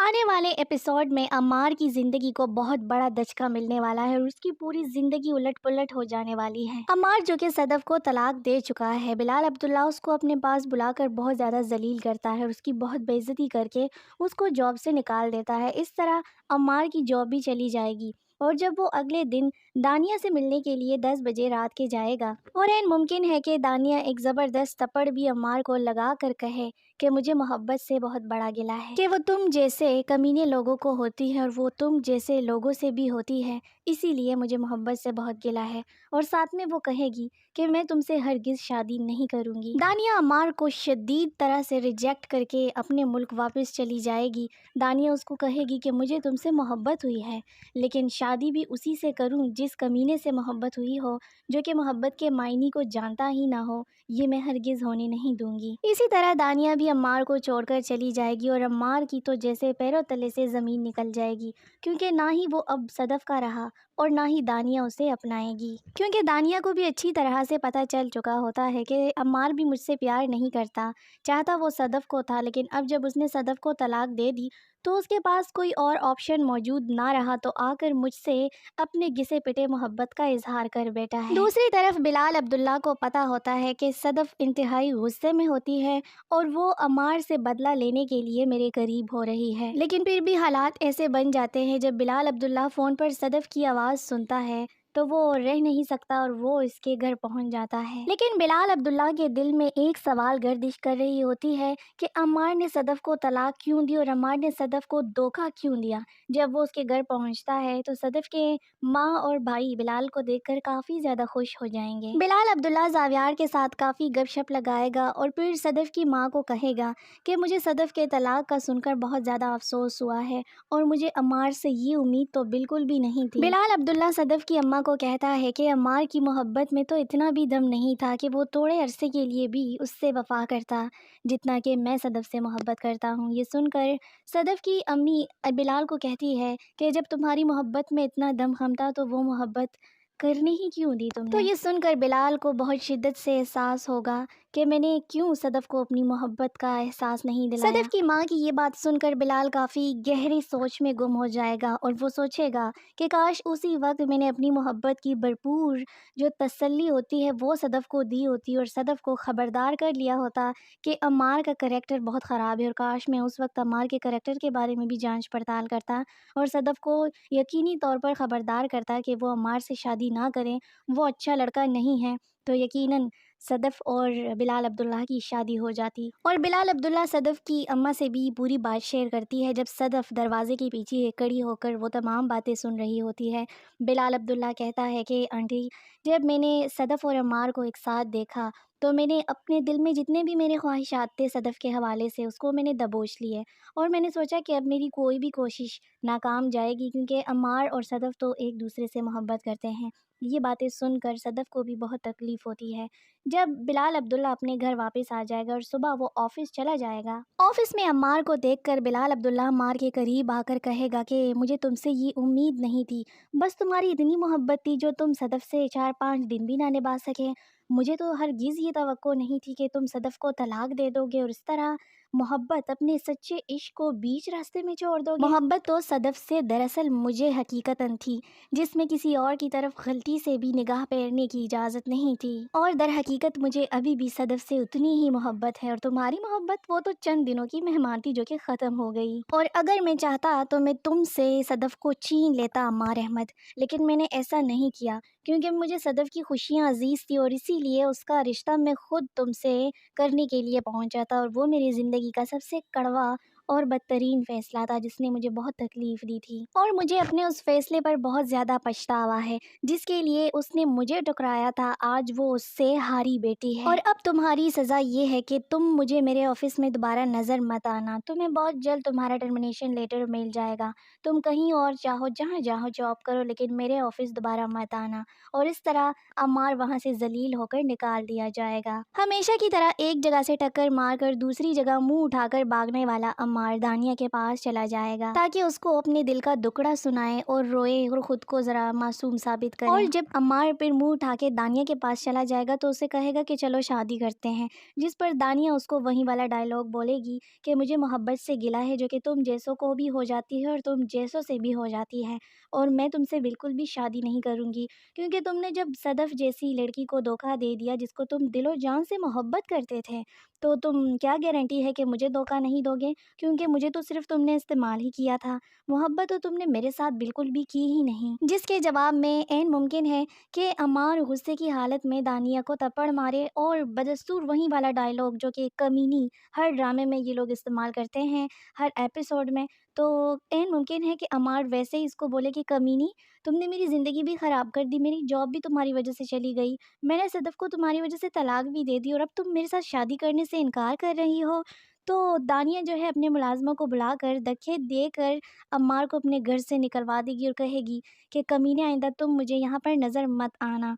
آنے والے ایپیسوڈ میں عمار کی زندگی کو بہت بڑا دھچکا ملنے والا ہے اور اس کی پوری زندگی الٹ پلٹ ہو جانے والی ہے۔ عمار جو کہ صدف کو طلاق دے چکا ہے، بلال عبداللہ اس کو اپنے پاس بلا کر بہت زیادہ ذلیل کرتا ہے اور اس کی بہت بے عزتی کر کے اس کو جاب سے نکال دیتا ہے۔ اس طرح عمار کی جاب بھی چلی جائے گی اور جب وہ اگلے دن دانیہ سے ملنے کے لیے 10 بجے رات کے جائے گا اور ممکن ہے کہ دانیہ ایک زبردست تھپڑ بھی عمار کو لگا کر کہے کہ مجھے محبت سے بہت بڑا گلہ ہے کہ وہ تم جیسے کمینے لوگوں کو ہوتی ہے اور وہ تم جیسے لوگوں سے بھی ہوتی ہے، اسی لیے مجھے محبت سے بہت گلہ ہے، اور ساتھ میں وہ کہے گی کہ میں تم سے ہرگز شادی نہیں کروں گی۔ دانیہ عمار کو شدید طرح سے ریجیکٹ کر کے اپنے ملک واپس چلی جائے گی۔ دانیہ اس کو کہے گی کہ مجھے تم سے محبت ہوئی ہے، لیکن شادی بھی اسی سے کروں جس کمینے سے محبت ہوئی ہو، جو کہ محبت کے معنی کو جانتا ہی نہ ہو، یہ میں ہرگز ہونے نہیں دوں گی۔ اسی طرح دانیہ بھی عمار کو چھوڑ کر چلی جائے گی اور عمار کی تو جیسے پیروں تلے سے زمین نکل جائے گی، کیونکہ نہ ہی وہ اب صدف کا رہا اور نہ ہی دانیہ اسے اپنائے گی، کیونکہ دانیہ کو بھی اچھی طرح سے پتہ چل چکا ہوتا ہے کہ عمار بھی مجھ سے پیار نہیں کرتا، چاہتا وہ صدف کو تھا، لیکن اب جب اس نے صدف کو طلاق دے دی تو اس کے پاس کوئی اور آپشن موجود نہ رہا تو آ کر مجھ سے اپنے گھسے پٹے محبت کا اظہار کر بیٹھا ہے۔ دوسری طرف بلال عبداللہ کو پتہ ہوتا ہے کہ صدف انتہائی غصے میں ہوتی ہے اور وہ عمار سے بدلہ لینے کے لیے میرے قریب ہو رہی ہے، لیکن پھر بھی حالات ایسے بن جاتے ہیں جب بلال عبداللہ فون پر صدف کی آواز سنتا ہے تو وہ رہ نہیں سکتا اور وہ اس کے گھر پہنچ جاتا ہے۔ لیکن بلال عبداللہ کے دل میں ایک سوال گردش کر رہی ہوتی ہے کہ عمار نے صدف کو طلاق کیوں دی اور عمار نے صدف کو دھوکہ کیوں دیا۔ جب وہ اس کے گھر پہنچتا ہے تو صدف کے ماں اور بھائی بلال کو دیکھ کر کافی زیادہ خوش ہو جائیں گے۔ بلال عبداللہ زاویار کے ساتھ کافی گپ شپ لگائے گا اور پھر صدف کی ماں کو کہے گا کہ مجھے صدف کے طلاق کا سن کر بہت زیادہ افسوس ہوا ہے اور مجھے عمار سے یہ امید تو بالکل بھی نہیں تھی۔ بلال عبداللہ صدف کی اماں کو کہتا ہے کہ عمار کی محبت میں تو اتنا بھی دم نہیں تھا کہ وہ تھوڑے عرصے کے لیے بھی اس سے وفا کرتا جتنا کہ میں صدف سے محبت کرتا ہوں۔ یہ سن کر صدف کی امی بلال کو کہتی ہے کہ جب تمہاری محبت میں اتنا دم خم تھا تو وہ محبت کرنے ہی کیوں دی تم نے؟ تو یہ سن کر بلال کو بہت شدت سے احساس ہوگا کہ میں نے کیوں صدف کو اپنی محبت کا احساس نہیں دلایا۔ صدف کی ماں کی یہ بات سن کر بلال کافی گہری سوچ میں گم ہو جائے گا اور وہ سوچے گا کہ کاش اسی وقت میں نے اپنی محبت کی بھرپور جو تسلی ہوتی ہے وہ صدف کو دی ہوتی اور صدف کو خبردار کر لیا ہوتا کہ عمار کا کریکٹر بہت خراب ہے، اور کاش میں اس وقت عمار کے کریکٹر کے بارے میں بھی جانچ پڑتال کرتا اور صدف کو یقینی طور پر خبردار کرتا کہ وہ عمار سے شادی نہ کریں، وہ اچھا لڑکا نہیں ہے، تو یقیناً صدف اور بلال عبداللہ کی شادی ہو جاتی۔ اور بلال عبداللہ صدف کی اماں سے بھی پوری بات شیئر کرتی ہے۔ جب صدف دروازے کے پیچھے کھڑی ہو کر وہ تمام باتیں سن رہی ہوتی ہے، بلال عبداللہ کہتا ہے کہ آنٹی، جب میں نے صدف اور عمار کو ایک ساتھ دیکھا تو میں نے اپنے دل میں جتنے بھی میرے خواہشات تھے صدف کے حوالے سے اس کو میں نے دبوچ لیے، اور میں نے سوچا کہ اب میری کوئی بھی کوشش ناکام جائے گی، کیونکہ عمار اور صدف تو ایک دوسرے سے محبت کرتے ہیں۔ یہ باتیں سن کر صدف کو بھی بہت تکلیف ہوتی ہے۔ جب بلال عبداللہ اپنے گھر واپس آ جائے گا اور صبح وہ آفس چلا جائے گا، آفس میں عمار کو دیکھ کر بلال عبداللہ عمار کے قریب آ کر کہے گا کہ مجھے تم سے یہ امید نہیں تھی، بس تمہاری اتنی محبت تھی جو تم صدف سے 4-5 دن بھی نہ نبھا سکے، مجھے تو ہرگز یہ توقع نہیں تھی کہ تم صدف کو طلاق دے دو گے اور اس طرح محبت اپنے سچے عشق کو بیچ راستے میں چھوڑ دو گے۔ محبت تو صدف سے دراصل مجھے حقیقتاً تھی، جس میں کسی اور کی طرف غلطی سے بھی نگاہ پھیرنے کی اجازت نہیں تھی، اور در حقیقت مجھے ابھی بھی صدف سے اتنی ہی محبت ہے، اور تمہاری محبت وہ تو چند دنوں کی مہمان تھی جو کہ ختم ہو گئی، اور اگر میں چاہتا تو میں تم سے صدف کو چھین لیتا عمار احمد، لیکن میں نے ایسا نہیں کیا کیونکہ مجھے صدف کی خوشیاں عزیز تھی، اور اسی لیے اس کا رشتہ میں خود تم سے کرنے کے لیے پہنچا تھا، اور وہ میری زندگی کا سب سے کڑوا اور بدترین فیصلہ تھا جس نے مجھے بہت تکلیف دی تھی، اور مجھے اپنے اس فیصلے پر بہت زیادہ پچھتاوا ہے جس کے لیے اس نے مجھے ٹکرایا تھا۔ آج وہ اس سے ہاری بیٹی ہے، اور اب تمہاری سزا یہ ہے کہ تم مجھے میرے آفس میں دوبارہ نظر مت آنا، تمہیں بہت جلد تمہارا ٹرمینیشن لیٹر مل جائے گا، تم کہیں اور چاہو جہاں جاؤ جاب کرو، لیکن میرے آفس دوبارہ مت آنا، اور اس طرح عمار وہاں سے ذلیل ہو کر نکال دیا جائے گا۔ ہمیشہ کی طرح ایک جگہ سے ٹکر مار کر دوسری جگہ منہ اٹھا کر بھاگنے والا عمار عمار دانیہ کے پاس چلا جائے گا تاکہ اس کو اپنے دل کا دکڑا سنائے اور روئے اور خود کو ذرا معصوم ثابت کرے۔ اور جب عمار پھر منہ اٹھا کے دانیہ کے پاس چلا جائے گا تو اسے کہے گا کہ چلو شادی کرتے ہیں، جس پر دانیہ اس کو وہی والا ڈائلاگ بولے گی کہ مجھے محبت سے گلہ ہے جو کہ تم جیسوں کو بھی ہو جاتی ہے اور تم جیسوں سے بھی ہو جاتی ہے، اور میں تم سے بالکل بھی شادی نہیں کروں گی، کیونکہ تم نے جب صدف جیسی لڑکی کو دھوکہ دے دیا جس کو تم دل و جان سے محبت کرتے تھے، تو تم کیا گارنٹی ہے کہ مجھے دھوکہ نہیں دو گے، کیونکہ مجھے تو صرف تم نے استعمال ہی کیا تھا، محبت تو تم نے میرے ساتھ بالکل بھی کی ہی نہیں۔ جس کے جواب میں عین ممکن ہے کہ عمار غصے کی حالت میں دانیہ کو تپڑ مارے اور بدستور وہی والا ڈائلاگ جو کہ کمینی ہر ڈرامے میں یہ لوگ استعمال کرتے ہیں ہر ایپیسوڈ میں، تو عین ممکن ہے کہ عمار ویسے ہی اس کو بولے کہ کمینی تم نے میری زندگی بھی خراب کر دی، میری جاب بھی تمہاری وجہ سے چلی گئی، میں نے صدف کو تمہاری وجہ سے طلاق بھی دے دی اور اب تم میرے ساتھ شادی کرنے سے انکار کر رہی ہو۔ تو دانیہ جو ہے اپنے ملازموں کو بلا کر دھکے دے کر عمار کو اپنے گھر سے نکلوا دے گی اور کہے گی کہ کمینے آئندہ تم مجھے یہاں پر نظر مت آنا۔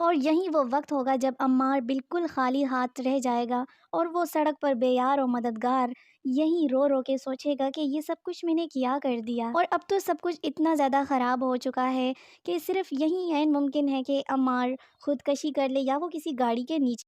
اور یہی وہ وقت ہوگا جب عمار بالکل خالی ہاتھ رہ جائے گا اور وہ سڑک پر بے یار و مددگار یہی رو رو کے سوچے گا کہ یہ سب کچھ میں نے کیا کر دیا، اور اب تو سب کچھ اتنا زیادہ خراب ہو چکا ہے کہ صرف یہی عین ممکن ہے کہ عمار خودکشی کر لے یا وہ کسی گاڑی کے نیچے